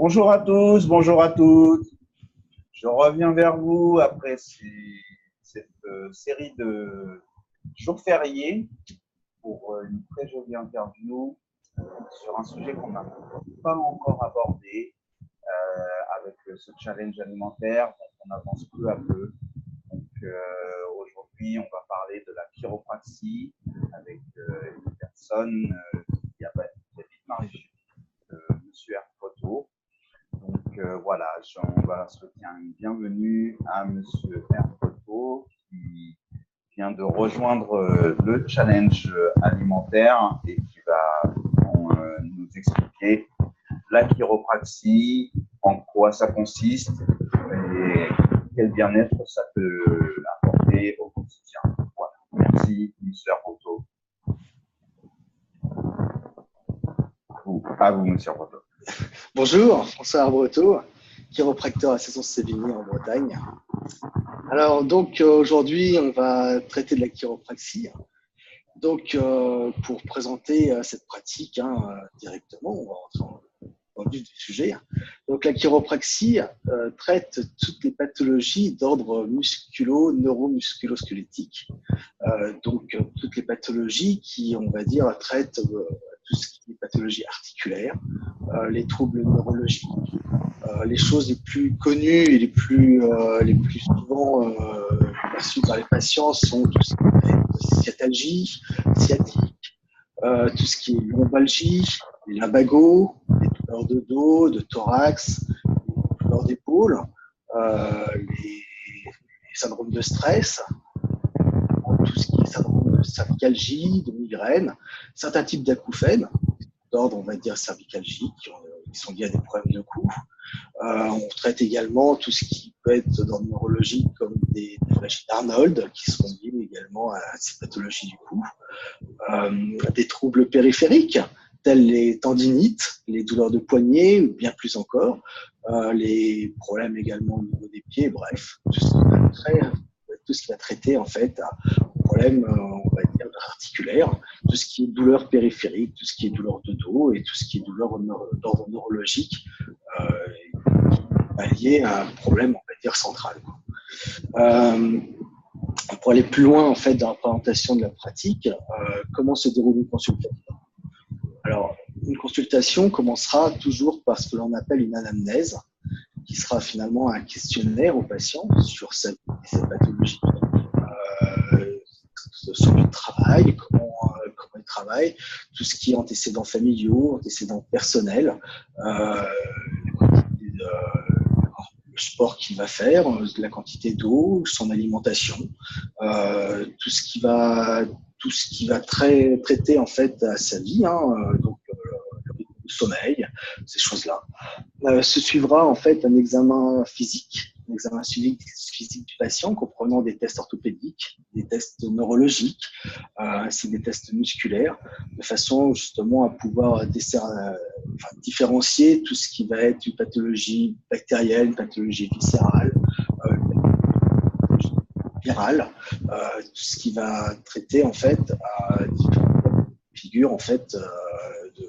Bonjour à tous, bonjour à toutes. Je reviens vers vous après cette série de jours fériés pour une très jolie interview sur un sujet qu'on n'a pas encore abordé avec ce challenge alimentaire dont on avance peu à peu. Donc aujourd'hui, on va parler de la chiropraxie avec une personne qui habite ma région, Monsieur Erfoto. Donc voilà, on va souhaiter une bienvenue à Monsieur Erfoto qui vient de rejoindre le challenge alimentaire et qui va nous expliquer la chiropraxie, en quoi ça consiste et quel bien-être ça peut apporter au quotidien. Voilà. Merci, Monsieur Erfoto. À vous, Monsieur Erfoto. Bonjour, François Arbreteau, chiropracteur à Cesson-Sévigné en Bretagne. Alors donc aujourd'hui on va traiter de la chiropraxie. Donc pour présenter cette pratique directement, on va rentrer dans le vif du sujet. Donc la chiropraxie traite toutes les pathologies d'ordre neuromusculo-squelettique. Donc toutes les pathologies qui, on va dire, traitent tout ce qui est pathologie articulaire, les troubles neurologiques. Les choses les plus connues et les plus souvent perçues par les patients sont tout ce qui est sciatalgie, sciatique, tout ce qui est lombalgie, les lumbagos, les douleurs de dos, de thorax, les douleurs d'épaule, les syndromes de stress, tout ce qui est syndrome de cervicalgie, de migraine, certains types d'acouphènes, d'ordre, on va dire, cervicalgique, qui sont liés à des problèmes de cou. On traite également tout ce qui peut être d'ordre neurologique, comme des pathologies d'Arnold, qui sont liées également à ces pathologies du cou. Des troubles périphériques, tels les tendinites, les douleurs de poignet, ou bien plus encore, les problèmes également au niveau des pieds, bref, tout ce qui va traiter en fait un problème, on va dire, articulaire, tout ce qui est douleur périphérique, tout ce qui est douleur de dos et tout ce qui est douleur d'ordre neurologique lié à un problème, on va dire, central. Pour aller plus loin en fait dans la présentation de la pratique, comment se déroule une consultation? Alors, une consultation commencera toujours par ce que l'on appelle une anamnèse, qui sera finalement un questionnaire au patient sur sa pathologie, sur le travail, comment il travaille, tout ce qui est antécédents familiaux, antécédents personnels, le sport qu'il va faire, la quantité d'eau, son alimentation, tout ce qui va traiter en fait à sa vie, donc le rythme du sommeil, ces choses-là. Se suivra en fait un examen physique du patient comprenant des tests orthopédiques, des tests neurologiques, ainsi des tests musculaires, de façon justement à pouvoir différencier tout ce qui va être une pathologie bactérienne, une pathologie viscérale, une pathologie virale, tout ce qui va traiter en fait à différentes figures en fait de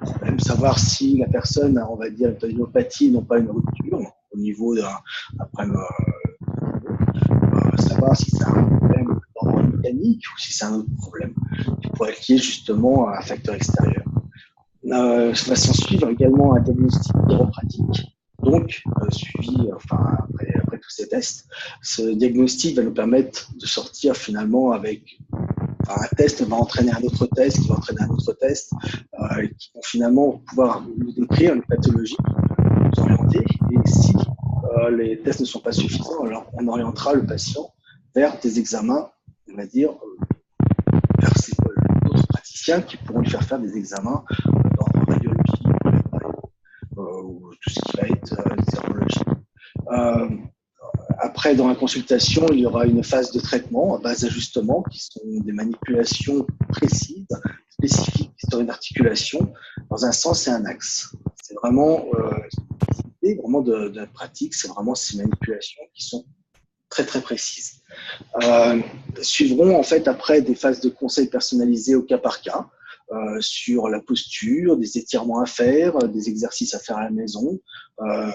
problème, savoir si la personne a, on va dire, une tendinopathie, non pas une rupture au niveau d'un problème, savoir si c'est un problème d'ordre mécanique ou si c'est un autre problème qui pourrait être lié justement à un facteur extérieur. Va s'en suivre également un diagnostic chiropratique, donc suivi, après tous ces tests. Ce diagnostic va nous permettre de sortir finalement avec un test va entraîner un autre test, qui va entraîner un autre test, qui vont finalement pouvoir nous décrire une pathologie, nous orienter. Et si les tests ne sont pas suffisants, alors on orientera le patient vers des examens, on va dire, vers d'autres praticiens qui pourront lui faire des examens dans la radiologie ou tout ce qui va être sérologie. Après, dans la consultation, il y aura une phase de traitement à base d'ajustements qui sont des manipulations précises, spécifiques sur une articulation dans un sens et un axe. C'est vraiment de la pratique, c'est vraiment ces manipulations qui sont très très précises. Suivront en fait après des phases de conseil personnalisé au cas par cas, sur la posture, des étirements à faire, des exercices à faire à la maison, un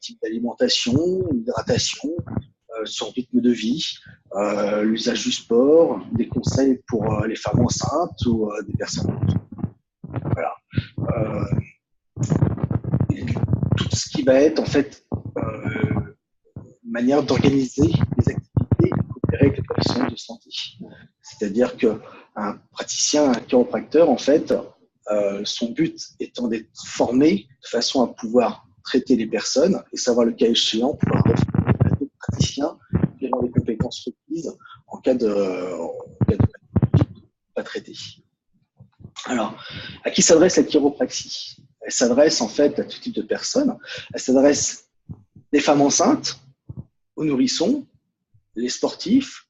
type d'alimentation, hydratation, son rythme de vie, l'usage du sport, des conseils pour les femmes enceintes ou des personnes. Voilà. Tout ce qui va être en fait manière d'organiser les activités et de coopérer avec les professionnels de santé. C'est-à-dire qu'un praticien, un chiropracteur, en fait, son but étant d'être formé de façon à pouvoir traiter les personnes et savoir le cas échéant, pouvoir référer à d'autres praticiens qui ont les compétences requises en cas de pathologie pas traitée. Alors, à qui s'adresse la chiropraxie? Elle s'adresse en fait à tout type de personnes. Elle s'adresse des femmes enceintes, aux nourrissons, les sportifs,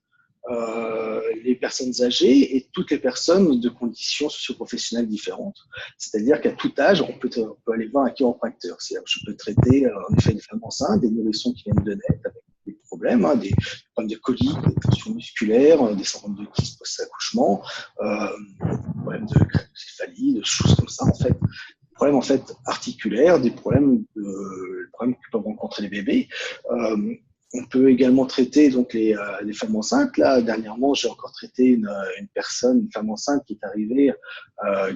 les personnes âgées et toutes les personnes de conditions socio-professionnelles différentes. C'est-à-dire qu'à tout âge, on peut aller voir un chiropracteur. C'est-à-dire que je peux traiter en effet des femmes enceintes, des nourrissons qui viennent de naître avec des problèmes, des problèmes de coliques, des tensions musculaires, des syndromes de kyste post-accouchement, des problèmes de céphalie, de choses comme ça en fait. Des problèmes en fait articulaires, des problèmes que peuvent rencontrer les bébés. On peut également traiter donc les femmes enceintes. Là, dernièrement, j'ai encore traité une femme enceinte qui est arrivée,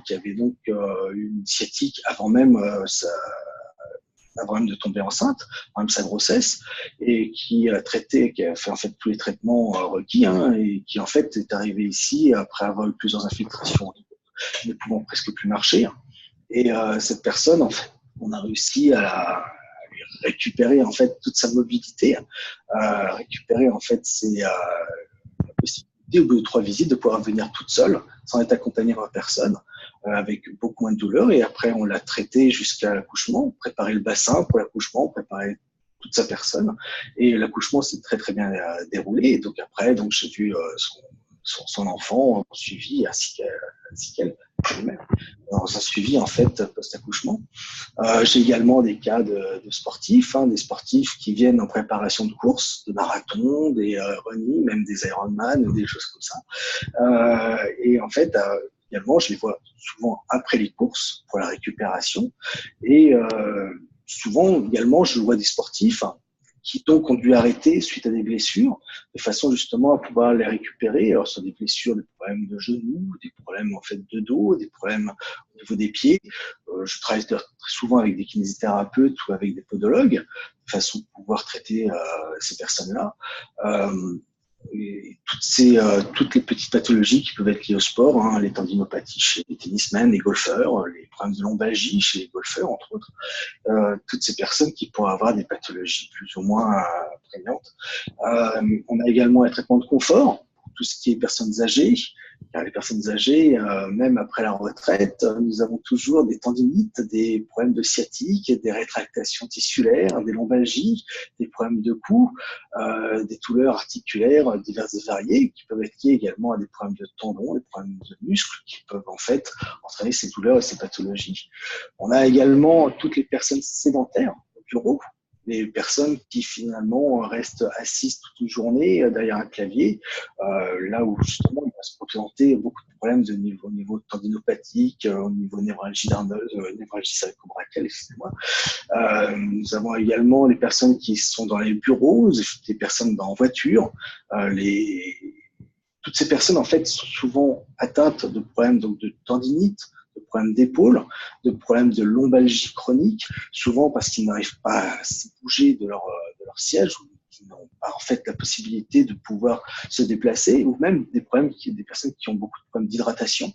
qui avait donc une sciatique avant même de tomber enceinte, avant même sa grossesse, et qui a fait en fait tous les traitements requis, et qui en fait est arrivée ici après avoir eu plusieurs infiltrations, ne pouvant presque plus marcher. Et cette personne, en fait, on a réussi à lui récupérer en fait toute sa mobilité, récupérer en fait la possibilité au bout de 3 visites de pouvoir venir toute seule, sans être accompagnée par personne, avec beaucoup moins de douleur. Et après, on l'a traitée jusqu'à l'accouchement, préparer le bassin pour l'accouchement, préparer toute sa personne. Et l'accouchement s'est très très bien déroulé. Et donc après, j'ai vu son enfant suivi ainsi qu'elle dans un suivi en fait post-accouchement. J'ai également des cas de sportifs, des sportifs qui viennent en préparation de courses, de marathon, des running, même des Ironman, des choses comme ça. Et en fait, également, je les vois souvent après les courses pour la récupération. Et souvent également, je vois des sportifs qui donc ont dû arrêter suite à des blessures, de façon justement à pouvoir les récupérer. Alors sur des blessures, des problèmes de genoux, des problèmes en fait de dos, des problèmes au niveau des pieds. Je travaille très souvent avec des kinésithérapeutes ou avec des podologues, de façon à pouvoir traiter ces personnes-là. Et toutes les petites pathologies qui peuvent être liées au sport, les tendinopathies chez les tennismen, les golfeurs, les problèmes de lombalgie chez les golfeurs, entre autres. Toutes ces personnes qui pourraient avoir des pathologies plus ou moins prégnantes. On a également un traitement de confort pour tout ce qui est personnes âgées. Car les personnes âgées, même après la retraite, nous avons toujours des tendinites, des problèmes de sciatique, des rétractations tissulaires, des lombalgies, des problèmes de cou, des douleurs articulaires diverses et variées qui peuvent être liées également à des problèmes de tendons, des problèmes de muscles qui peuvent en fait entraîner ces douleurs et ces pathologies. On a également toutes les personnes sédentaires au bureau, les personnes qui finalement restent assises toute une journée derrière un clavier, là où justement il va se présenter beaucoup de problèmes au niveau tendinopathique, au niveau névralgie nerveuse, névralgie cervico-brachiale, excusez-moi. Nous avons également les personnes qui sont dans les bureaux, des personnes en voiture. Toutes ces personnes en fait sont souvent atteintes de problèmes donc, de tendinite, de problèmes d'épaule, de problèmes de lombalgie chronique, souvent parce qu'ils n'arrivent pas à se bouger de leur siège ou qui n'ont pas en fait la possibilité de pouvoir se déplacer, ou même des personnes qui ont beaucoup de problèmes d'hydratation.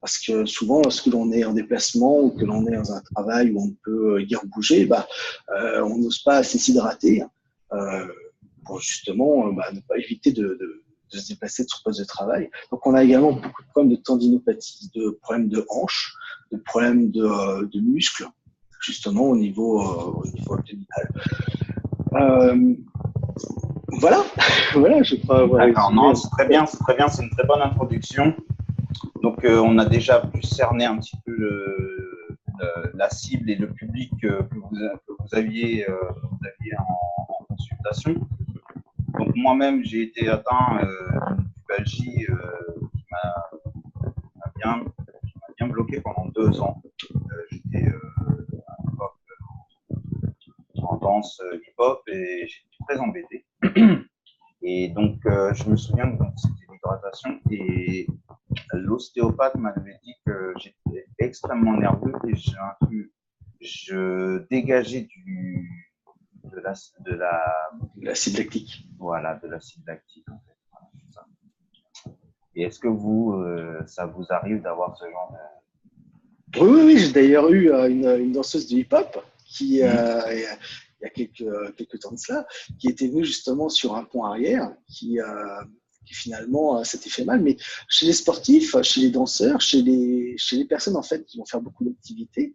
Parce que souvent, lorsque l'on est en déplacement ou que l'on est dans un travail où on peut bouger, on n'ose pas assez s'hydrater pour justement ne pas éviter de se déplacer de son poste de travail. Donc, on a également beaucoup de problèmes de tendinopathie, de problèmes de hanches, de problèmes de muscles, justement au niveau abdominal. Voilà, voilà, je crois avoir D'accord, non, c'est très bien, c'est une très bonne introduction. Donc, on a déjà pu cerner un petit peu la cible et le public que vous aviez en consultation. Donc, moi-même, j'ai été atteint d'une pubalgie qui m'a bien bien bloqué pendant 2 ans. J'étais en danse hip-hop et j'étais très embêté. Et donc, je me souviens que c'était l'hydratation et l'ostéopathe m'avait dit que j'étais extrêmement nerveux et je dégageais de l'acide lactique. Voilà, de l'acide lactique en fait. Voilà, c'est ça. Et est-ce que vous, ça vous arrive d'avoir ce genre de… Oui, j'ai d'ailleurs eu une danseuse de hip-hop qui, il y a quelques temps de cela, qui était venue justement sur un pont arrière, qui finalement s'était fait mal. Mais chez les sportifs, chez les danseurs, chez les personnes en fait qui vont faire beaucoup d'activités,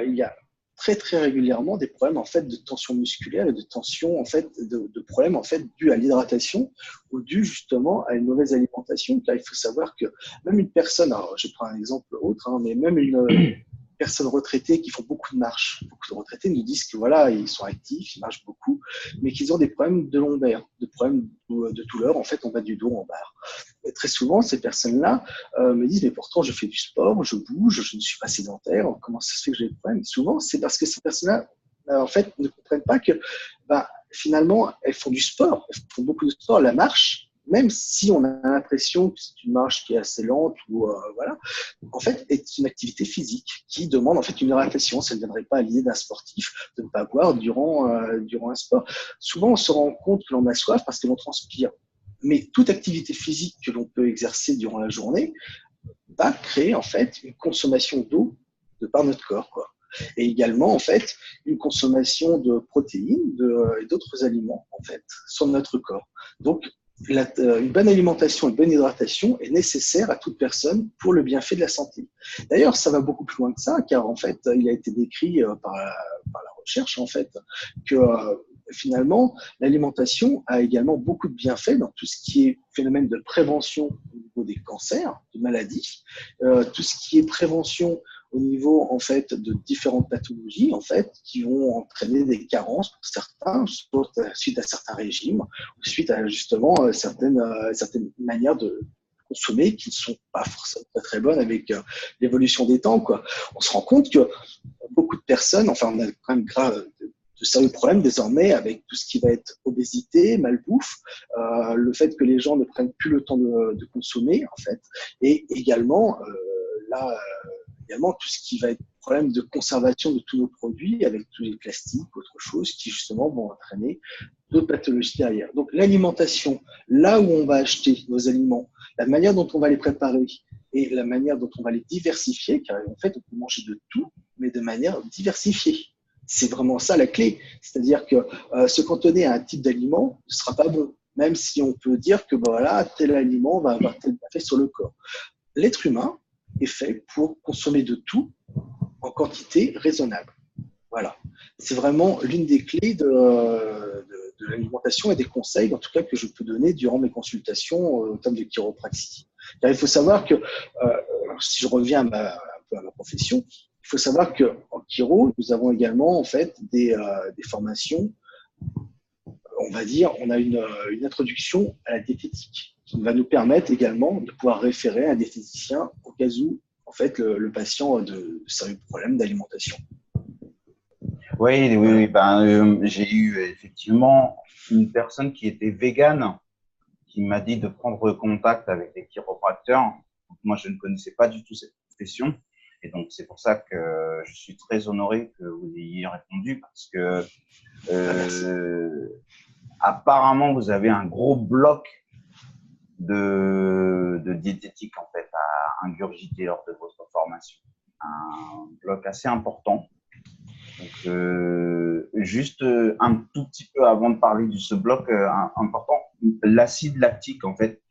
il y a très régulièrement des problèmes en fait de tension musculaire et de tension en fait de problèmes en fait dus à l'hydratation ou dus justement à une mauvaise alimentation. Car il faut savoir que même une personne, alors je prends un exemple autre, mais même une personnes retraitées qui font beaucoup de marches. Beaucoup de retraités nous disent que voilà, ils sont actifs, ils marchent beaucoup, mais qu'ils ont des problèmes de lombaire, des problèmes de douleur en fait en bas du dos, en barre. Et très souvent, ces personnes-là me disent mais pourtant je fais du sport, je bouge, je ne suis pas sédentaire. Comment ça se fait que j'ai des problèmes? Souvent, c'est parce que ces personnes-là en fait ne comprennent pas que finalement elles font du sport, elles font beaucoup de sport, la marche. Même si on a l'impression que c'est une marche qui est assez lente ou voilà, en fait, est une activité physique qui demande en fait une hydratation. Ça ne viendrait pas à l'idée d'un sportif de ne pas boire durant un sport. Souvent, on se rend compte que l'on a soif parce que l'on transpire. Mais toute activité physique que l'on peut exercer durant la journée va créer en fait une consommation d'eau de par notre corps, quoi. Et également en fait une consommation de protéines et d'autres aliments en fait sur notre corps. Donc une bonne alimentation, une bonne hydratation est nécessaire à toute personne pour le bienfait de la santé. D'ailleurs, ça va beaucoup plus loin que ça, car en fait, il a été décrit par la recherche en fait que finalement, l'alimentation a également beaucoup de bienfaits dans tout ce qui est phénomène de prévention au niveau des cancers, de maladies, tout ce qui est prévention au niveau en fait de différentes pathologies en fait qui vont entraîner des carences pour certains suite à certains régimes ou suite à justement certaines manières de consommer qui ne sont pas forcément très bonnes avec l'évolution des temps, quoi. On se rend compte que beaucoup de personnes, enfin on a quand même de sérieux problèmes désormais avec tout ce qui va être obésité, malbouffe, le fait que les gens ne prennent plus le temps de consommer en fait, et également également tout ce qui va être problème de conservation de tous nos produits avec tous les plastiques, autre chose qui justement vont entraîner d'autres pathologies derrière. Donc l'alimentation, là où on va acheter nos aliments, la manière dont on va les préparer et la manière dont on va les diversifier, car en fait on peut manger de tout, mais de manière diversifiée. C'est vraiment ça la clé. C'est-à-dire que se cantonner à un type d'aliment ne sera pas bon, même si on peut dire que voilà, tel aliment va avoir tel effet sur le corps. L'être humain est fait pour consommer de tout en quantité raisonnable. Voilà. C'est vraiment l'une des clés de l'alimentation et des conseils, en tout cas, que je peux donner durant mes consultations en termes de chiropraxie. Car il faut savoir que, si je reviens un peu à ma profession, il faut savoir qu'en chiro, nous avons également en fait des formations, on va dire, on a une introduction à la diététique qui va nous permettre également de pouvoir référer un diététicien au cas où en fait, le patient a de sérieux problèmes d'alimentation. Oui. J'ai eu effectivement une personne qui était végane qui m'a dit de prendre contact avec des chiropracteurs. Donc, moi, je ne connaissais pas du tout cette profession. Et donc, c'est pour ça que je suis très honoré que vous ayez répondu parce que apparemment, vous avez un gros bloc de diététique en fait à ingurgiter lors de votre formation. Un bloc assez important. Donc, juste un tout petit peu avant de parler de ce bloc important, l'acide lactique en fait,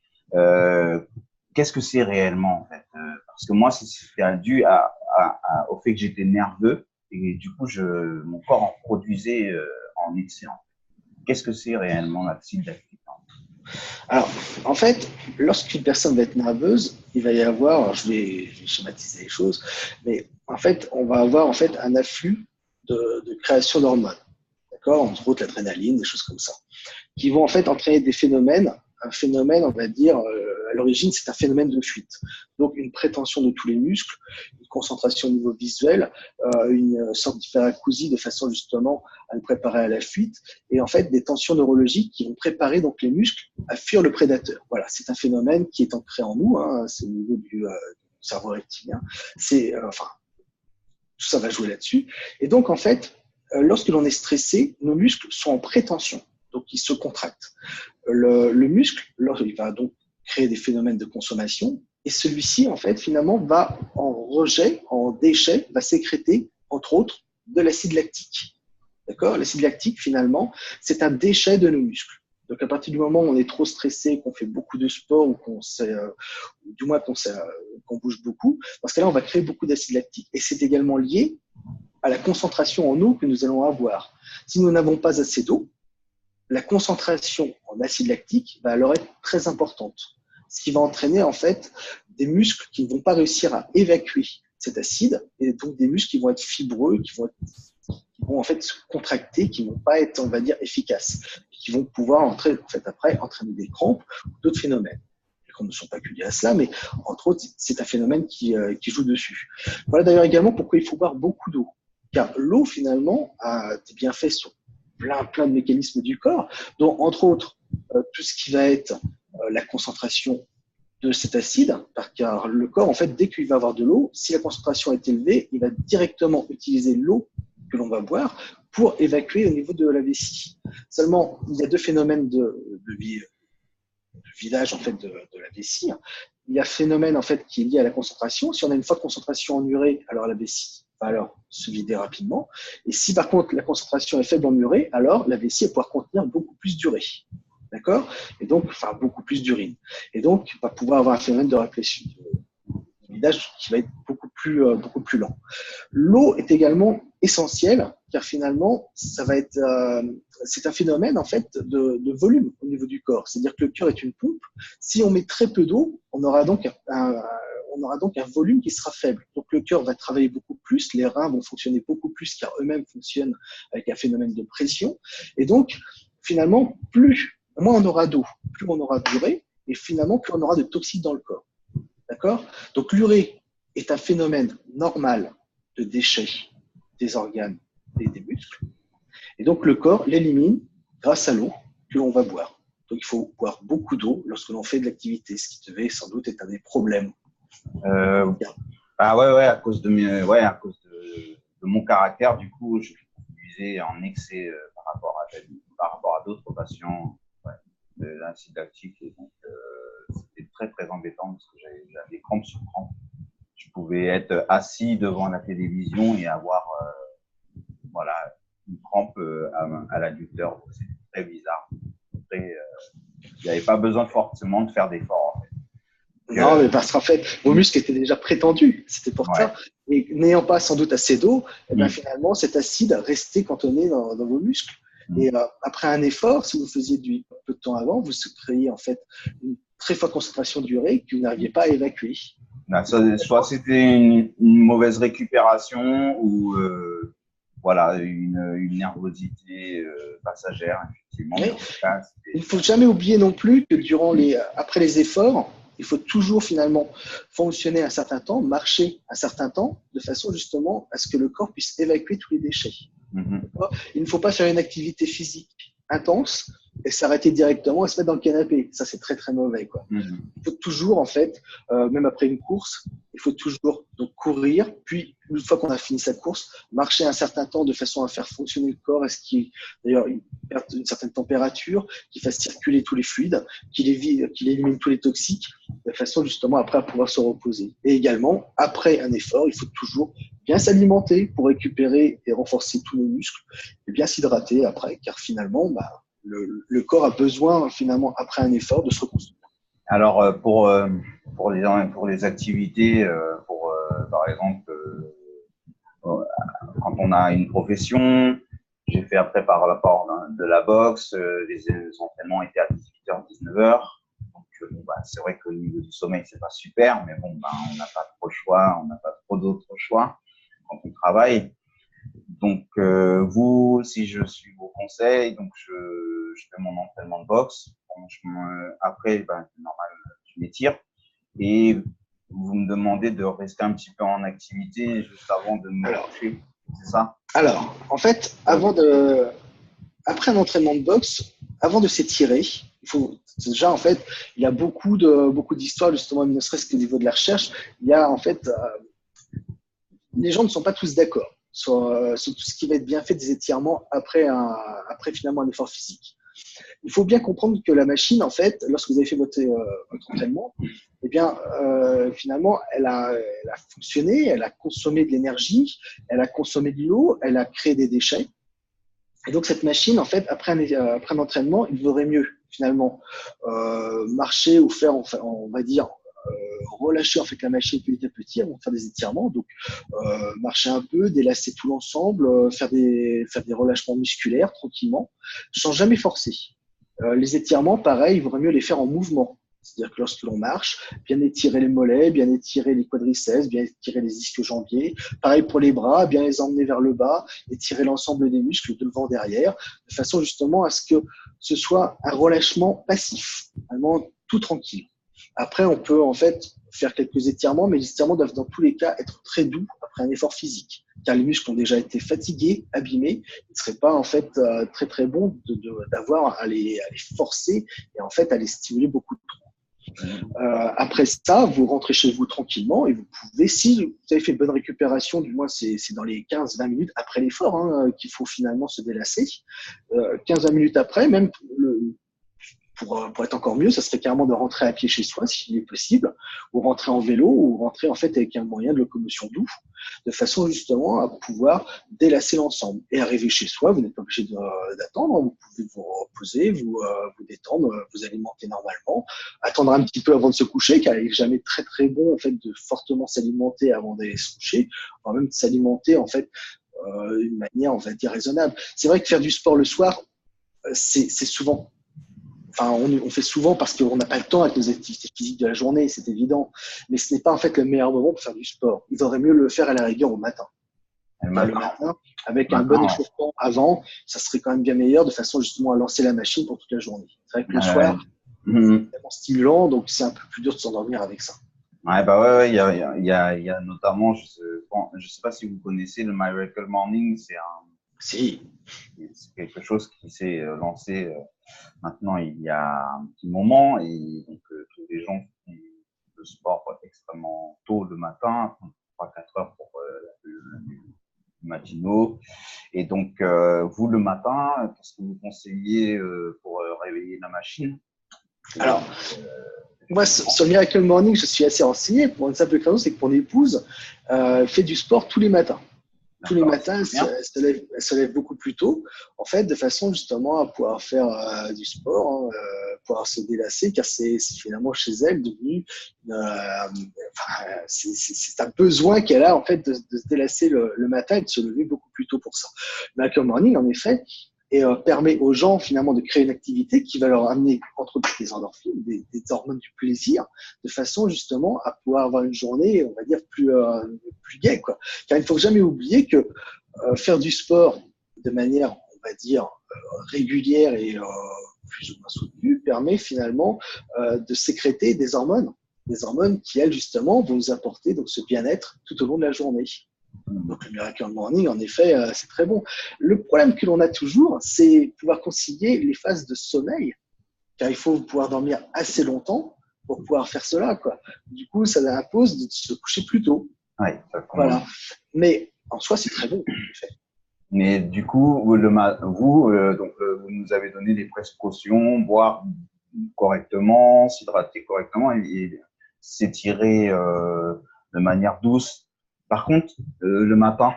qu'est-ce que c'est réellement en fait parce que moi, c'était dû au fait que j'étais nerveux et du coup, mon corps en produisait en excès. Qu'est-ce que c'est réellement l'acide lactique? Alors, en fait, lorsqu'une personne va être nerveuse, il va y avoir, alors je vais schématiser les choses, mais en fait, on va avoir en fait un afflux de création d'hormones, d'accord, entre autres l'adrénaline, des choses comme ça, qui vont en fait entraîner des phénomènes un phénomène, on va dire, à l'origine, c'est un phénomène de fuite. Donc, une prétention de tous les muscles, une concentration au niveau visuel, une sorte d'hyperacousie de façon justement à nous préparer à la fuite, et en fait, des tensions neurologiques qui vont préparer donc les muscles à fuir le prédateur. Voilà, c'est un phénomène qui est ancré en nous, hein, c'est au niveau du cerveau rectilien. Enfin, tout ça va jouer là-dessus. Et donc, en fait, lorsque l'on est stressé, nos muscles sont en prétention, donc ils se contractent. Le muscle, il va donc créer des phénomènes de consommation, et celui-ci, en fait, finalement, va en rejet, en déchet, va sécréter, entre autres, de l'acide lactique. D'accord? L'acide lactique, finalement, c'est un déchet de nos muscles. Donc, à partir du moment où on est trop stressé, qu'on fait beaucoup de sport ou du moins qu'on bouge beaucoup, parce que là, on va créer beaucoup d'acide lactique. Et c'est également lié à la concentration en eau que nous allons avoir. Si nous n'avons pas assez d'eau, la concentration en acide lactique va alors être très importante, ce qui va entraîner en fait des muscles qui ne vont pas réussir à évacuer cet acide, et donc des muscles qui vont être fibreux, qui vont en fait se contracter, qui ne vont pas être, on va dire, efficaces, qui vont pouvoir après entraîner des crampes ou d'autres phénomènes. Les crampes ne sont pas que liées à cela, mais entre autres, c'est un phénomène qui joue dessus. Voilà d'ailleurs également pourquoi il faut boire beaucoup d'eau, car l'eau finalement a des bienfaits sur plein de mécanismes du corps, dont entre autres tout ce qui va être la concentration de cet acide, car le corps, en fait, dès qu'il va avoir de l'eau, si la concentration est élevée, il va directement utiliser l'eau que l'on va boire pour évacuer au niveau de la vessie. Seulement, il y a deux phénomènes de vidage en fait de la vessie. Il y a un phénomène en fait qui est lié à la concentration. Si on a une forte concentration en urée, alors la vessie va alors se vider rapidement. Et si par contre la concentration est faible en urée, alors la vessie va pouvoir contenir beaucoup plus d'urée. D'accord? Et donc, enfin, beaucoup plus d'urine. Et donc, va pouvoir avoir un phénomène de réflexion, de vidage qui va être beaucoup plus lent. L'eau est également essentielle, car finalement, c'est un phénomène en fait de volume au niveau du corps. C'est-à-dire que le cœur est une pompe. Si on met très peu d'eau, on aura donc un volume qui sera faible. Donc le cœur va travailler beaucoup plus, les reins vont fonctionner beaucoup plus, car eux-mêmes fonctionnent avec un phénomène de pression. Et donc, finalement, moins on aura d'eau, plus on aura d'urée, et finalement, plus on aura de toxiques dans le corps. D'accord? Donc l'urée est un phénomène normal de déchets des organes et des muscles. Et donc le corps l'élimine grâce à l'eau que l'on va boire. Donc il faut boire beaucoup d'eau lorsque l'on fait de l'activité, ce qui devait sans doute être un des problèmes. Ouais, à cause de mon caractère, du coup, je buvais en excès par rapport à d'autres patients de l'acide lactique, et donc c'était très embêtant parce que j'avais des crampes sur crampes. Je pouvais être assis devant la télévision et avoir une crampe à l'adducteur. C'était très bizarre. Il n'y avait pas besoin forcément de faire d'efforts. En fait. Non, mais parce qu'en fait, vos muscles étaient déjà prétendus. C'était pour ça. Et n'ayant pas sans doute assez d'eau, finalement, cet acide restait cantonné dans vos muscles. Et après un effort, si vous faisiez du peu de temps avant, vous créiez en fait une très forte concentration d'urée que vous n'arriviez pas à évacuer. Soit c'était une mauvaise récupération ou une nervosité passagère, effectivement. Il ne faut jamais oublier non plus que après les efforts, il faut toujours finalement fonctionner un certain temps, marcher un certain temps, de façon justement à ce que le corps puisse évacuer tous les déchets. Il ne faut pas faire une activité physique intense et s'arrêter directement et se mettre dans le canapé. Ça, c'est très mauvais, quoi. Il faut toujours, en fait, même après une course, il faut toujours donc courir, puis une fois qu'on a fini sa course, marcher un certain temps de façon à faire fonctionner le corps, d'ailleurs il perd une certaine température, qu'il fasse circuler tous les fluides, qu'il élimine tous les toxiques, de façon justement après à pouvoir se reposer. Et également, après un effort, il faut toujours bien s'alimenter pour récupérer et renforcer tous nos muscles et bien s'hydrater après, car finalement, le corps a besoin finalement après un effort de se reconstruire. Alors pour les activités, par exemple quand on a une profession, j'ai fait après par rapport de la boxe, les entraînements étaient à 18h, 19h. Donc c'est vrai qu'au niveau du sommeil, c'est pas super, mais bon, on n'a pas trop le choix, on n'a pas trop d'autres choix quand on travaille. Donc si je suis vos conseils, donc je fais mon entraînement de boxe. Bon, Après, normal, je m'étire. Et vous me demandez de rester un petit peu en activité juste avant de me coucher. C'est ça? Alors, en fait, après un entraînement de boxe, avant de s'étirer, déjà, en fait, il y a beaucoup d'histoires, justement, ne serait-ce qu'au niveau de la recherche. Il y a, en fait, les gens ne sont pas tous d'accord sur tout ce qui va être bien fait des étirements après finalement un effort physique. Il faut bien comprendre que la machine, en fait, lorsque vous avez fait votre entraînement, eh bien, finalement, elle a fonctionné, elle a consommé de l'énergie, elle a consommé de l'eau, elle a créé des déchets. Et donc, cette machine, en fait, après un entraînement, il vaudrait mieux, finalement, marcher ou faire, on va dire, relâcher en fait la machine petit à petit avant de faire des étirements. Donc, marcher un peu, délasser tout l'ensemble, faire des relâchements musculaires tranquillement, sans jamais forcer. Les étirements, pareil, il vaudrait mieux les faire en mouvement. C'est-à-dire que lorsque l'on marche, bien étirer les mollets, bien étirer les quadriceps, bien étirer les ischio-jambiers. Pareil pour les bras, bien les emmener vers le bas, étirer l'ensemble des muscles devant, derrière, de façon justement à ce que ce soit un relâchement passif, vraiment tout tranquille. Après, on peut en fait faire quelques étirements, mais les étirements doivent dans tous les cas être très doux après un effort physique, car les muscles ont déjà été fatigués, abîmés. Il ne serait pas en fait très très bon d'avoir à les forcer et en fait à les stimuler beaucoup trop. Après ça, vous rentrez chez vous tranquillement et vous pouvez, si vous avez fait une bonne récupération, du moins c'est dans les 15-20 minutes après l'effort qu'il faut finalement se délasser. 15-20 minutes après, même pour être encore mieux, ça serait carrément de rentrer à pied chez soi, s'il est possible, ou rentrer en vélo, ou rentrer en fait avec un moyen de locomotion doux, de façon justement à pouvoir délasser l'ensemble. Et arriver chez soi, vous n'êtes pas obligé d'attendre, vous pouvez vous reposer, vous détendre, vous alimenter normalement, attendre un petit peu avant de se coucher, car il n'est jamais très très bon en fait de fortement s'alimenter avant d'aller se coucher, voire même de s'alimenter en fait d'une manière on va dire raisonnable. C'est vrai que faire du sport le soir, c'est souvent on fait souvent parce qu'on n'a pas le temps avec nos activités physiques de la journée, c'est évident. Mais ce n'est pas en fait le meilleur moment pour faire du sport. Il vaudrait mieux le faire à la rigueur au matin. Le matin, avec un bon échauffement avant, ça serait quand même bien meilleur de façon justement à lancer la machine pour toute la journée. C'est vrai que le soir, c'est vraiment stimulant, donc c'est un peu plus dur de s'endormir avec ça. Ouais, il y a notamment, je sais pas si vous connaissez le Miracle Morning, c'est quelque chose qui s'est lancé maintenant il y a un petit moment et donc tous les gens font le sport extrêmement tôt le matin, 3-4 heures pour le matinaux. Et donc vous le matin, qu'est-ce que vous conseillez pour réveiller la machine? Alors, moi, sur le Miracle Morning, je suis assez renseigné. Pour une simple raison, c'est que mon épouse fait du sport tous les matins. Tous les matins, elle se lève beaucoup plus tôt, en fait, de façon justement à pouvoir faire du sport, pouvoir se délasser, car c'est finalement chez elle devenu, c'est un besoin qu'elle a en fait de se délasser le matin et de se lever beaucoup plus tôt pour ça. Miracle Morning, en effet, et permet aux gens finalement de créer une activité qui va leur amener entre autres des endorphines, des hormones du plaisir, de façon justement à pouvoir avoir une journée, on va dire, plus gaie, quoi. Car il ne faut jamais oublier que faire du sport de manière, on va dire, régulière et plus ou moins soutenue permet finalement de sécréter des hormones qui, elles, justement, vont nous apporter donc, ce bien-être tout au long de la journée. Donc le Miracle Morning, en effet, c'est très bon. Le problème que l'on a toujours, c'est pouvoir concilier les phases de sommeil, car il faut pouvoir dormir assez longtemps pour pouvoir faire cela, quoi. Du coup, ça impose de se coucher plus tôt. Ouais, voilà. Mais en soi, c'est très bon. En fait. Mais du coup, vous nous avez donné des précautions, boire correctement, s'hydrater correctement et s'étirer de manière douce. Par contre, le matin,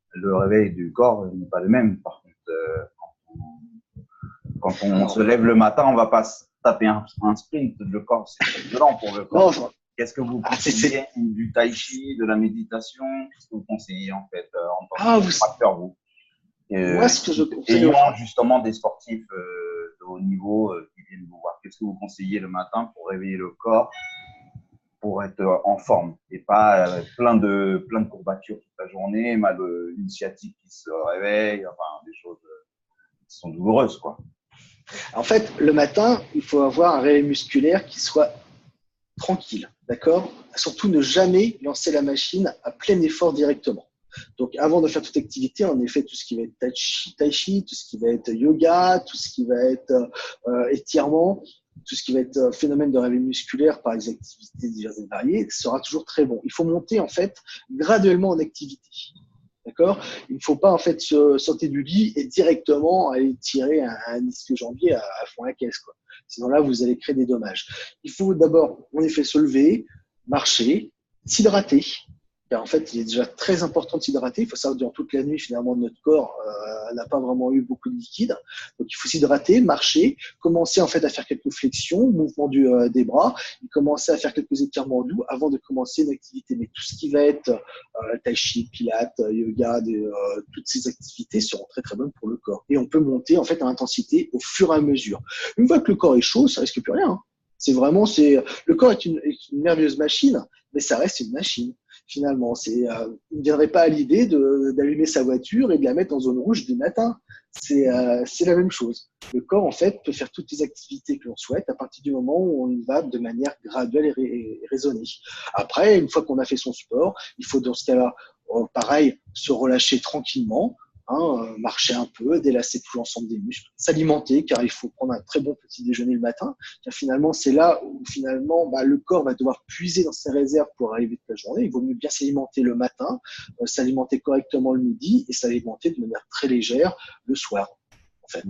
le réveil du corps n'est pas le même. Par contre, quand on se lève le matin, on ne va pas se taper un sprint. Le corps, c'est violent pour le corps. Non, qu'est-ce que vous conseillez? Du tai chi, de la méditation? Qu'est-ce que vous conseillez en fait en tant que facteur, vous? Moi, ce que je conseille ayant justement des sportifs de haut niveau qui viennent vous voir, qu'est-ce que vous conseillez le matin pour réveiller le corps, pour être en forme et pas plein de courbatures toute la journée, mal une sciatique qui se réveille, enfin des choses qui sont douloureuses, quoi. En fait, le matin, il faut avoir un réveil musculaire qui soit tranquille, d'accord? Surtout ne jamais lancer la machine à plein effort directement. Donc, avant de faire toute activité, en effet, tout ce qui va être tai chi, tout ce qui va être yoga, tout ce qui va être étirement, tout ce qui va être phénomène de réveil musculaire par les activités diverses et variées sera toujours très bon. Il faut monter, en fait, graduellement en activité. D'accord? Il ne faut pas en fait se sortir du lit et directement aller tirer un disque jambier à fond la caisse, quoi. Sinon là, vous allez créer des dommages. Il faut d'abord, en effet, se lever, marcher, s'hydrater. Car en fait, il est déjà très important de s'hydrater. Il faut savoir que durant toute la nuit, finalement, notre corps n'a pas vraiment eu beaucoup de liquide. Donc, il faut s'hydrater, marcher, commencer en fait à faire quelques flexions, mouvements des bras, et commencer à faire quelques étirements doux avant de commencer une activité. Mais tout ce qui va être tai chi, pilates, yoga, toutes ces activités seront très très bonnes pour le corps. Et on peut monter en fait en intensité au fur et à mesure. Une fois que le corps est chaud, ça risque plus rien, hein. Le corps est une merveilleuse machine, mais ça reste une machine. Finalement, il ne viendrait pas à l'idée d'allumer sa voiture et de la mettre en zone rouge du matin. C'est la même chose. Le corps, en fait, peut faire toutes les activités que l'on souhaite à partir du moment où on y va de manière graduelle et raisonnée. Après, une fois qu'on a fait son sport, il faut dans ce cas-là, pareil, se relâcher tranquillement, hein, marcher un peu, délasser tout l'ensemble des muscles, s'alimenter, car il faut prendre un très bon petit déjeuner le matin, car finalement, c'est là où finalement le corps va devoir puiser dans ses réserves pour arriver toute la journée. Il vaut mieux bien s'alimenter le matin, s'alimenter correctement le midi et s'alimenter de manière très légère le soir. En fait,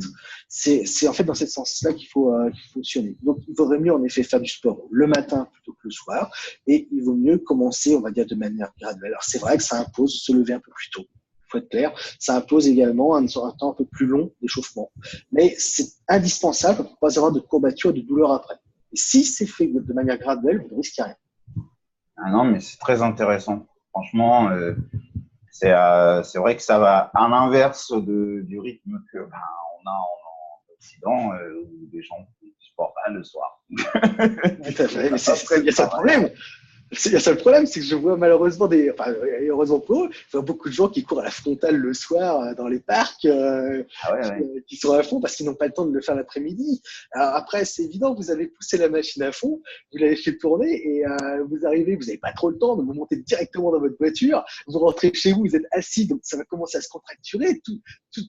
c'est en fait dans ce sens-là qu'il faut fonctionner. Donc, il vaudrait mieux en effet faire du sport le matin plutôt que le soir, et il vaut mieux commencer, on va dire, de manière graduelle. Alors, c'est vrai que ça impose de se lever un peu plus tôt. Faut être clair, ça impose également un temps un peu plus long d'échauffement. Mais c'est indispensable pour ne pas avoir de courbatures et de douleurs après. Et si c'est fait de manière graduelle, vous ne risquez rien. Ah non, mais c'est très intéressant. Franchement, c'est vrai que ça va à l'inverse du rythme que on a en Occident, où les gens font du sport le soir. Tout à fait, mais il y a ça le problème. Il y a ça le problème, c'est que je vois malheureusement heureusement pour eux, je vois beaucoup de gens qui courent à la frontale le soir dans les parcs, qui sont à fond parce qu'ils n'ont pas le temps de le faire l'après-midi. Alors après, c'est évident, vous avez poussé la machine à fond, vous l'avez fait tourner et vous arrivez, vous n'avez pas trop le temps, donc vous montez directement dans votre voiture, vous rentrez chez vous, vous êtes assis, donc ça va commencer à se contracturer,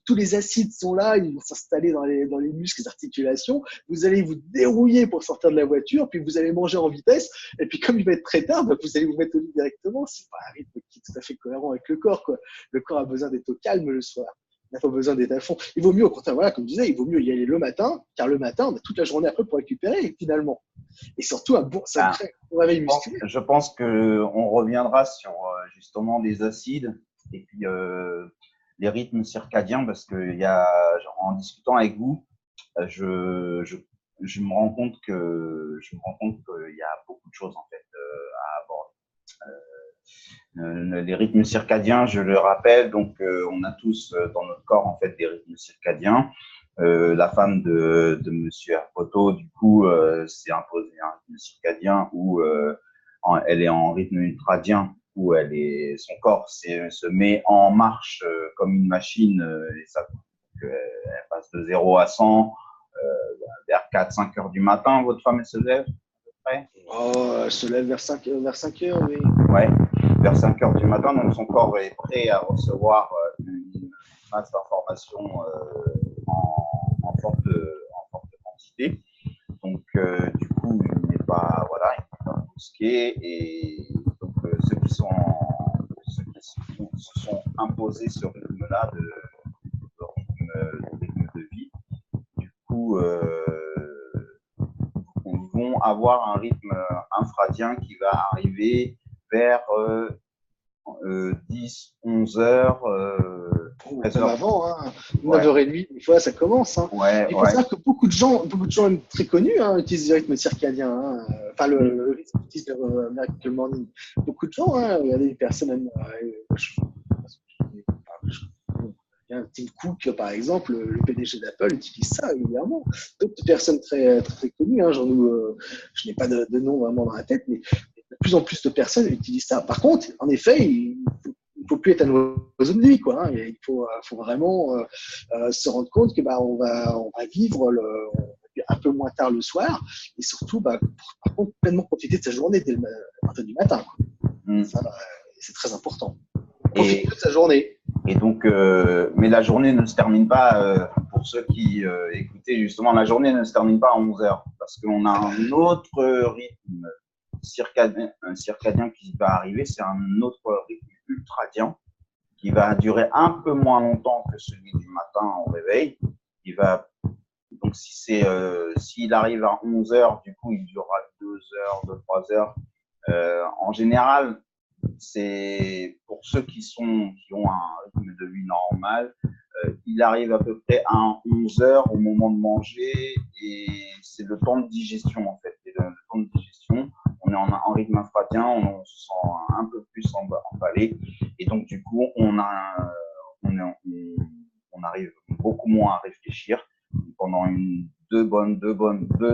tous les acides sont là, ils vont s'installer dans les muscles, les articulations, vous allez vous dérouiller pour sortir de la voiture, puis vous allez manger en vitesse, et puis comme il va être très tard, vous allez vous mettre au lit directement. C'est pas un rythme qui est tout à fait cohérent avec le corps, quoi. Le corps a besoin d'être au calme le soir. Il n'a pas besoin d'être à fond. Il vaut mieux, au contraire, voilà, comme je disais, il vaut mieux y aller le matin, car le matin, on a toute la journée après pour récupérer, finalement. Et surtout, ça crée un réveil musculaire. Je pense qu'on reviendra sur justement les acides et puis les rythmes circadiens, parce que en discutant avec vous, je me rends compte qu'il y a beaucoup de choses en fait à aborder. Les rythmes circadiens, je le rappelle, donc on a tous dans notre corps en fait des rythmes circadiens. La femme de Monsieur Herpoto, du coup, s'est imposé un rythme circadien où elle est en rythme ultradien, où son corps se met en marche comme une machine, et ça, elle passe de 0 à 100 vers 4-5 heures du matin. Votre femme, elle se lève à peu près? Elle se lève vers 5 heures, oui. Ouais, vers 5 heures du matin, donc son corps est prêt à recevoir une masse d'informations en forte quantité. Donc, du coup, il n'est pas brusqué, et donc ceux qui se sont imposés ce rythme-là de rythme de vie, du coup, vont avoir un rythme infradien qui va arriver vers 10, 11 heures. Même avant, hein. 9h30, une fois, ça commence. Hein. Il faut savoir que beaucoup de gens même très connus, hein, utilisent le rythme circadien. Hein. Enfin, le rythme utilise le Miracle Morning. Beaucoup de gens, hein, regardez les personnes, même, Tim Cook, par exemple, le PDG d'Apple, utilise ça régulièrement. D'autres personnes très, très connues, hein, je n'ai pas de nom vraiment dans la tête, mais de plus en plus de personnes utilisent ça. Par contre, en effet, il faut plus être un oiseau de nuit, quoi. Hein. Il faut vraiment se rendre compte que on va vivre un peu moins tard le soir et surtout par contre pleinement profiter de sa journée dès le matin du matin. Quoi. Ça, c'est très important. Profiter de sa journée. Et donc, mais la journée ne se termine pas, pour ceux qui écoutaient justement, la journée ne se termine pas à 11 heures parce qu'on a un autre rythme circadien qui va arriver, c'est un autre rythme ultradien qui va durer un peu moins longtemps que celui du matin au réveil. Donc, s'il arrive à 11 heures, du coup, il durera 2 heures, 3 heures. En général, c'est pour ceux qui ont un rythme de vie normal, il arrive à peu près à 11 heures au moment de manger et c'est le temps de digestion en fait. Et le temps de digestion, on est en rythme infradien, on se sent un peu plus emballé et donc du coup on arrive beaucoup moins à réfléchir pendant deux,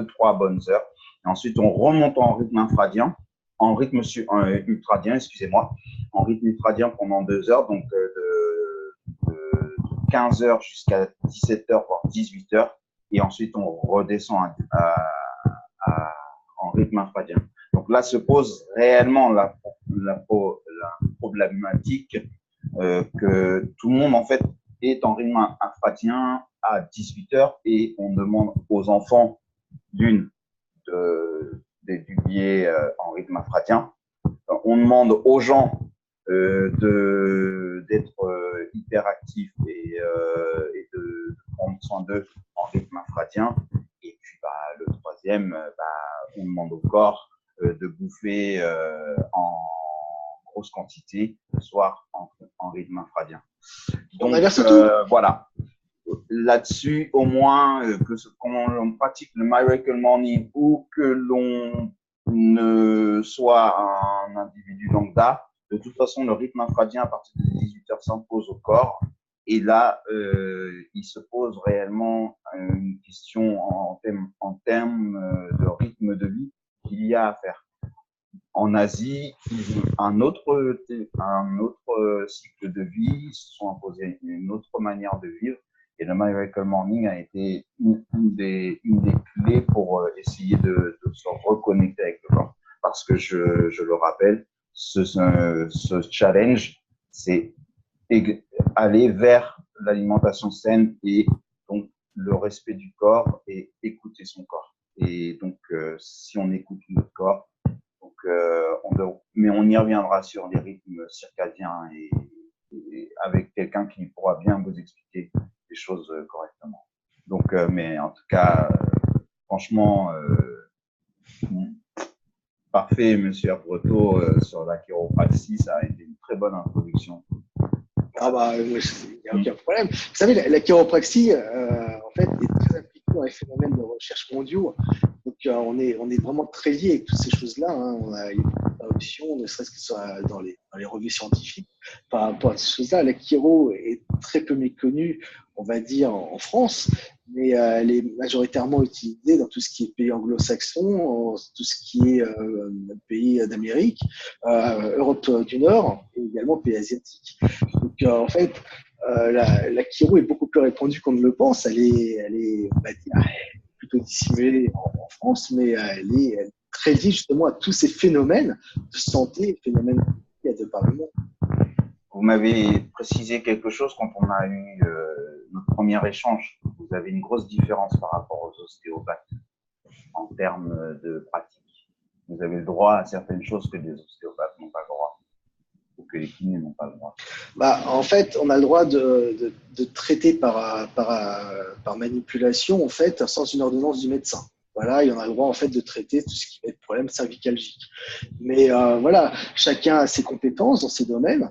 trois bonnes heures. Et ensuite on remonte en rythme infradien. En rythme ultradien, excusez-moi, en rythme ultradien pendant 2 heures, donc de 15 heures jusqu'à 17 heures, voire 18 heures, et ensuite on redescend en rythme infradien. Donc là se pose réellement la problématique que tout le monde en fait est en rythme infradien à 18 heures et on demande aux enfants d'étudier en rythme infradien. On demande aux gens d'être hyperactifs et de prendre soin d'eux en rythme infradien. Et puis le troisième, on demande au corps de bouffer en grosse quantité le soir en rythme infradien. Donc voilà. Là-dessus, au moins, qu'on pratique le Miracle Morning ou que l'on ne soit un individu lambda, de toute façon, le rythme infradien à partir de 18 heures s'impose au corps. Et là, il se pose réellement une question en termes de rythme de vie qu'il y a à faire. En Asie, ils ont un autre cycle de vie, ils se sont imposés une autre manière de vivre. Et le Miracle Morning a été une des clés pour essayer de se reconnecter avec le corps. Parce que je le rappelle, ce challenge, c'est aller vers l'alimentation saine et donc le respect du corps et écouter son corps. Et donc, si on écoute notre corps, mais on y reviendra sur les rythmes circadiens et avec quelqu'un qui pourra bien vous expliquer les choses correctement. Donc, mais en tout cas, franchement, parfait, monsieur Herbreto, sur la chiropraxie, ça a été une très bonne introduction. Il n'y a aucun problème. Vous savez, la chiropraxie, en fait, est très impliquée dans les phénomènes de recherche mondiaux. Donc, on est vraiment très lié avec toutes ces choses-là. Hein. On a une parution, ne serait-ce que dans les revues scientifiques, par rapport à ces choses-là. La chiro est très peu méconnue, on va dire, en France, mais elle est majoritairement utilisée dans tout ce qui est pays anglo-saxons, tout ce qui est pays d'Amérique, Europe du Nord et également pays asiatiques. Donc, en fait, la chiro est beaucoup plus répandue qu'on ne le pense. Elle est, on va dire, plutôt dissimulée en France, mais elle est très liée justement à tous ces phénomènes de santé, phénomènes de par le monde. Vous m'avez précisé quelque chose quand on a eu notre premier échange. Vous avez une grosse différence par rapport aux ostéopathes en termes de pratique. Vous avez le droit à certaines choses que les ostéopathes n'ont pas le droit ou que les kinés n'ont pas le droit. En fait, on a le droit de traiter par manipulation en fait, sans une ordonnance du médecin. Voilà, et on a le droit en fait de traiter tout ce qui va être problème cervicalgique. Mais voilà, chacun a ses compétences dans ces domaines.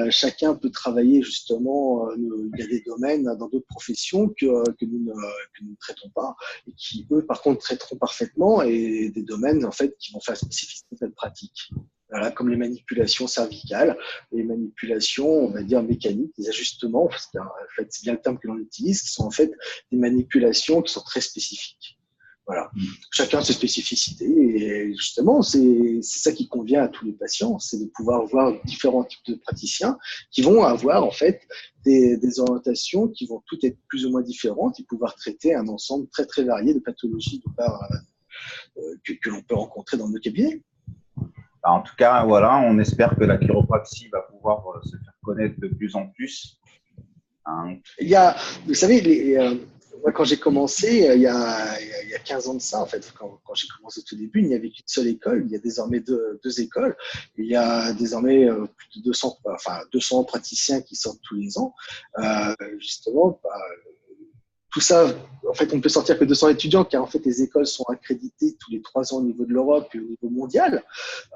Chacun peut travailler justement. Il y a des domaines dans d'autres professions que nous ne traitons pas et qui eux par contre traiteront parfaitement, et des domaines en fait qui vont faire spécificité de cette pratique. Voilà, comme les manipulations cervicales, les manipulations, on va dire mécaniques, des ajustements, parce qu'en fait c'est bien le terme que l'on utilise, qui sont en fait des manipulations qui sont très spécifiques. Voilà. Chacun ses spécificités. Et justement, c'est ça qui convient à tous les patients, c'est de pouvoir voir différents types de praticiens qui vont avoir en fait des orientations qui vont toutes être plus ou moins différentes et pouvoir traiter un ensemble très très varié de pathologies que l'on peut rencontrer dans nos cabinets. En tout cas, voilà, on espère que la chiropraxie va pouvoir se faire connaître de plus en plus. Hein. Il y a, vous savez, moi, quand j'ai commencé, il y a 15 ans de ça, en fait, quand j'ai commencé au tout début, il n'y avait qu'une seule école. Il y a désormais deux écoles. Il y a désormais plus de 200 praticiens qui sortent tous les ans. Justement, tout ça, en fait, on ne peut sortir que 200 étudiants, car en fait, les écoles sont accréditées tous les 3 ans au niveau de l'Europe et au niveau mondial.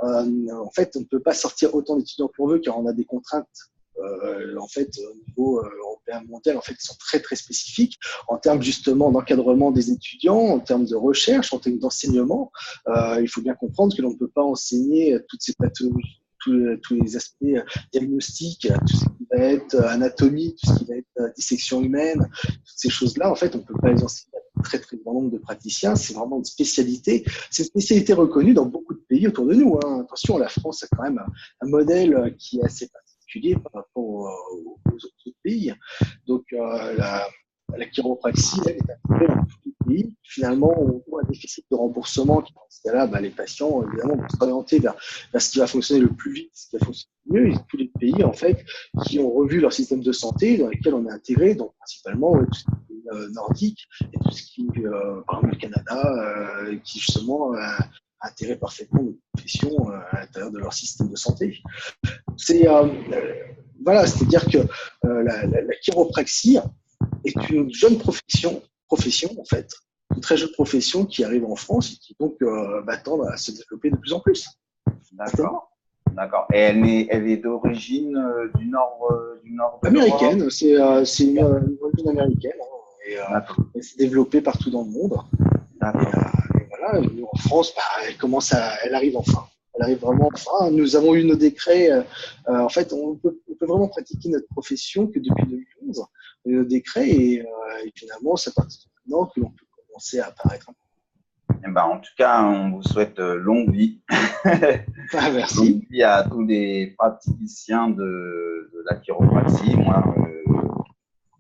En fait, on ne peut pas sortir autant d'étudiants qu'on veut, car on a des contraintes. En fait, au niveau européen mondial, en fait, ils sont très très spécifiques en termes justement d'encadrement des étudiants, en termes de recherche, en termes d'enseignement. Il faut bien comprendre que l'on ne peut pas enseigner toutes ces pathologies, tous les aspects diagnostiques, tout ce qui va être anatomie, tout ce qui va être dissection humaine, toutes ces choses-là, en fait, on ne peut pas les enseigner à un très très grand nombre de praticiens. C'est vraiment une spécialité. C'est une spécialité reconnue dans beaucoup de pays autour de nous. Hein. Attention, la France a quand même un modèle qui est assez particulier par rapport aux autres pays. Donc, la chiropraxie, elle est intégrée dans tous les pays. Finalement, on voit un déficit de remboursement qui, dans ce cas-là, les patients, évidemment, vont s'orienter vers ce qui va fonctionner le plus vite, ce qui va fonctionner le mieux. Et tous les pays, en fait, qui ont revu leur système de santé, dans lesquels on est intégré, donc principalement tout ce qui est nordique et tout ce qui est, par exemple, le Canada, qui justement intégrer parfaitement nos professions à l'intérieur de leur système de santé. Voilà, c'est-à-dire que la chiropraxie est une jeune profession en fait, une très jeune profession qui arrive en France et qui donc va tendre à se développer de plus en plus. D'accord. D'accord. Et elle est d'origine du nord de américaine, c'est une origine américaine et elle s'est développée partout dans le monde. Et voilà, nous, en France, elle arrive enfin. Elle arrive vraiment enfin. Nous avons eu nos décrets. En fait, on peut vraiment pratiquer notre profession que depuis 2011. On a eu nos décrets et finalement, c'est à partir de maintenant que l'on peut commencer à apparaître. Eh ben, en tout cas, on vous souhaite longue vie. Merci. Longue vie à tous les praticiens de la chiropraxie. Moi,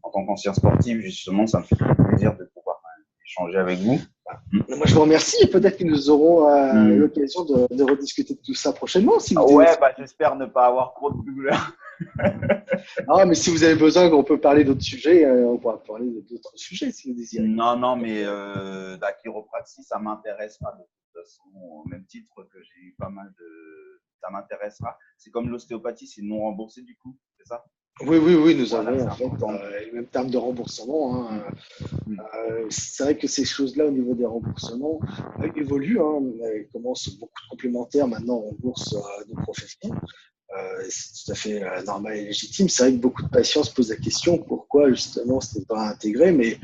en tant qu'ancien sportif, justement, ça me fait plaisir de pouvoir échanger avec vous. Moi, je vous remercie et peut-être que nous aurons l'occasion de rediscuter de tout ça prochainement. Si vous j'espère ne pas avoir trop de douleurs. Ah, mais si vous avez besoin qu'on peut parler d'autres sujets, on pourra parler d'autres sujets si vous désirez. Non, mais la chiropraxie, ça m'intéressera de toute façon, au même titre que j'ai eu pas mal de… Ça m'intéressera. C'est comme l'ostéopathie, c'est non remboursé du coup, c'est ça? Oui, nous avons en fait les mêmes termes de remboursement. Hein. C'est vrai que ces choses-là, au niveau des remboursements, évoluent. Hein. Elles commencent beaucoup de complémentaires. Maintenant, on rembourse nos professions. C'est tout à fait normal et légitime. C'est vrai que beaucoup de patients se posent la question pourquoi justement ce n'est pas intégré, mais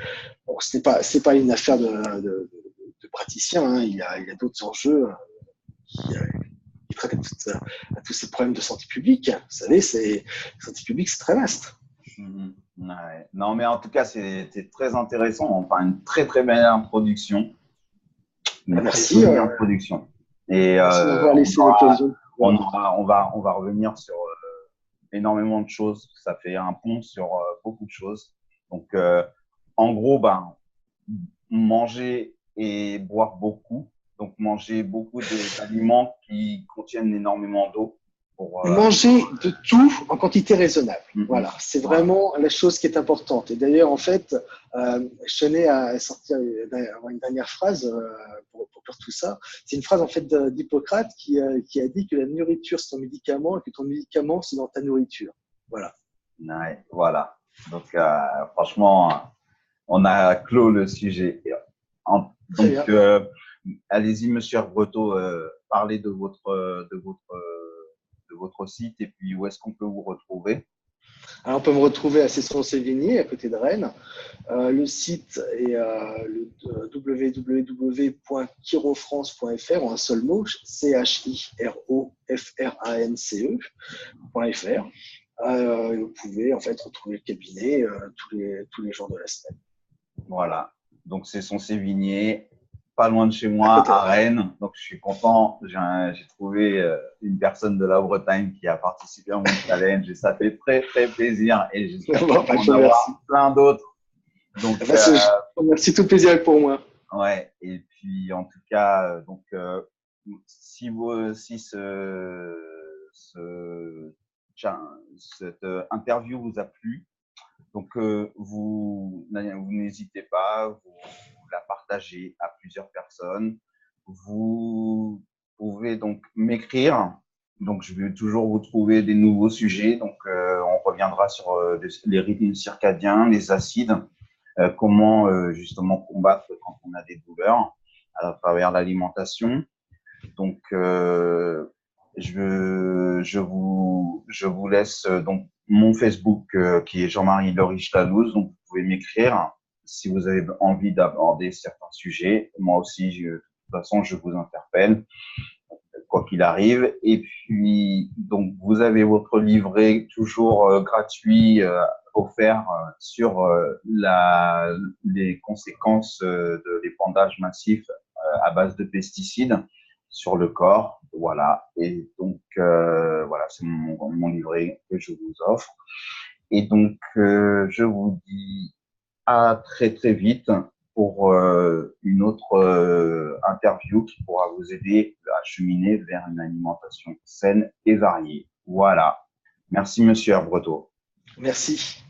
bon, ce n'est pas une affaire de praticien. Hein. Il y a d'autres enjeux qui traitent à tous ces problèmes de santé publique. Vous savez, la santé publique, c'est très vaste. Ouais. Non, mais en tout cas, c'était très intéressant. Enfin, une très très belle introduction. Merci. Introduction. Et merci d'avoir laissé l'occasion. On va revenir sur énormément de choses. Ça fait un pont sur beaucoup de choses. Donc, en gros, manger et boire beaucoup. Donc, manger beaucoup d'aliments qui contiennent énormément d'eau. Manger de tout en quantité raisonnable. Voilà, c'est vraiment la chose qui est importante. Et d'ailleurs, en fait, je tenais à sortir une dernière phrase pour tout ça. C'est une phrase en fait d'Hippocrate qui a dit que la nourriture c'est ton médicament et que ton médicament c'est dans ta nourriture. Voilà. Ouais, voilà. Donc, franchement, on a clos le sujet. Donc, allez-y, Monsieur Herbreteau, parlez de votre site et puis où est-ce qu'on peut vous retrouver? Alors, on peut me retrouver à Cesson-Sévigné, à côté de Rennes. Le site est www.chirofrance.fr en un seul mot, CHIROFRANCE.fr. Vous pouvez en fait retrouver le cabinet tous les jours de la semaine. Voilà. Donc, Cesson-Sévigné, pas loin de chez moi, à Rennes. Donc, je suis content. J'ai trouvé une personne de la Bretagne qui a participé à mon challenge et ça fait très, très plaisir. Et j'espère en avoir plein d'autres. Donc, merci, tout plaisir pour moi. Ouais. Et puis, en tout cas, donc, si cette interview vous a plu, donc vous n'hésitez pas, vous la partagez à plusieurs personnes. Vous pouvez donc m'écrire. Donc, je vais toujours vous trouver des nouveaux sujets. Donc, on reviendra sur les rythmes circadiens, les acides, comment justement combattre quand on a des douleurs à travers l'alimentation. Donc, je vous laisse donc mon Facebook qui est Jean-Marie Lorich-Lalouz. Donc, vous pouvez m'écrire si vous avez envie d'aborder certains sujets. Moi aussi, de toute façon, je vous interpelle, quoi qu'il arrive. Et puis, donc, vous avez votre livret toujours gratuit offert sur les conséquences de l'épandage massif à base de pesticides sur le corps. Voilà. Et donc, voilà, c'est mon livret que je vous offre. Et donc, je vous dis à très, très vite pour une autre interview qui pourra vous aider à cheminer vers une alimentation saine et variée. Voilà. Merci, monsieur Herbretot. Merci.